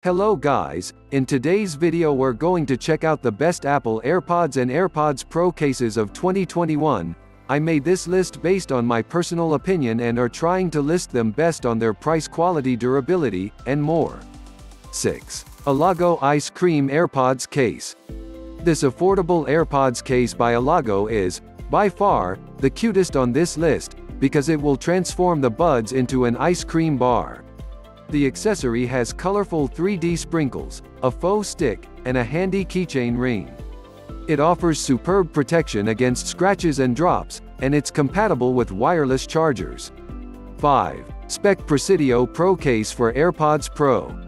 Hello guys, in today's video we're going to check out the best Apple AirPods and AirPods Pro cases of 2021. I made this list based on my personal opinion and are trying to list them best on their price, quality, durability, and more. 6. Elago Ice Cream AirPods Case. This affordable AirPods case by Elago is, by far, the cutest on this list, because it will transform the buds into an ice cream bar. The accessory has colorful 3D sprinkles, a faux stick, and a handy keychain ring. It offers superb protection against scratches and drops, and it's compatible with wireless chargers. 5. Speck Presidio Pro Case for AirPods Pro.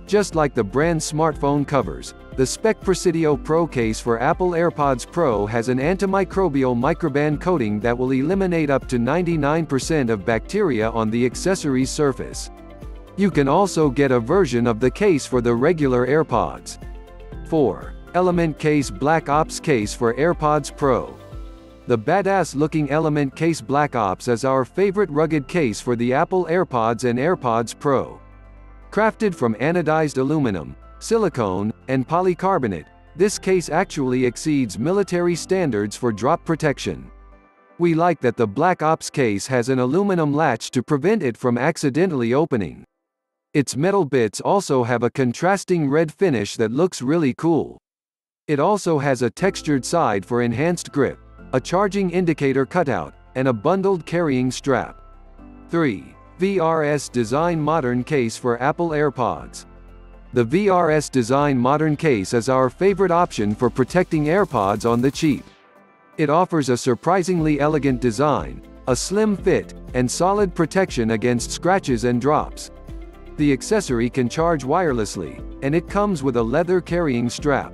Just like the brand's smartphone covers, the Speck Presidio Pro Case for Apple AirPods Pro has an antimicrobial microban coating that will eliminate up to 99% of bacteria on the accessory's surface. You can also get a version of the case for the regular AirPods. 4. Element Case Black Ops Case for AirPods Pro. The badass-looking Element Case Black Ops is our favorite rugged case for the Apple AirPods and AirPods Pro. Crafted from anodized aluminum, silicone, and polycarbonate, this case actually exceeds military standards for drop protection. We like that the Black Ops case has an aluminum latch to prevent it from accidentally opening. Its metal bits also have a contrasting red finish that looks really cool. It also has a textured side for enhanced grip, a charging indicator cutout, and a bundled carrying strap. 3. VRS Design Modern Case for Apple AirPods. The VRS Design Modern Case is our favorite option for protecting AirPods on the cheap. It offers a surprisingly elegant design, a slim fit, and solid protection against scratches and drops. The accessory can charge wirelessly, and it comes with a leather carrying strap.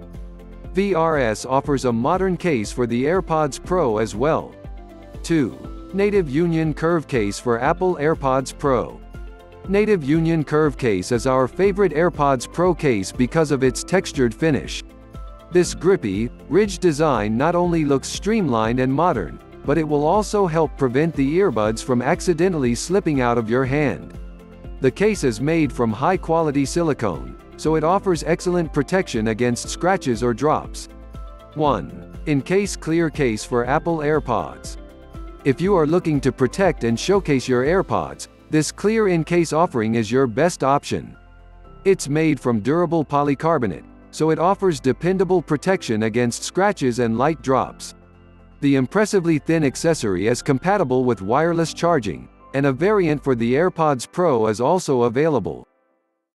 VRS offers a modern case for the AirPods Pro as well. 2. Native Union Curve Case for Apple AirPods Pro. Native Union Curve Case is our favorite AirPods Pro case because of its textured finish. This grippy, ridged design not only looks streamlined and modern, but it will also help prevent the earbuds from accidentally slipping out of your hand. The case is made from high-quality silicone, so it offers excellent protection against scratches or drops. 1. Incase Clear Case for Apple AirPods. If you are looking to protect and showcase your AirPods, this clear Incase offering is your best option. It's made from durable polycarbonate, so it offers dependable protection against scratches and light drops. The impressively thin accessory is compatible with wireless charging, and a variant for the AirPods Pro is also available.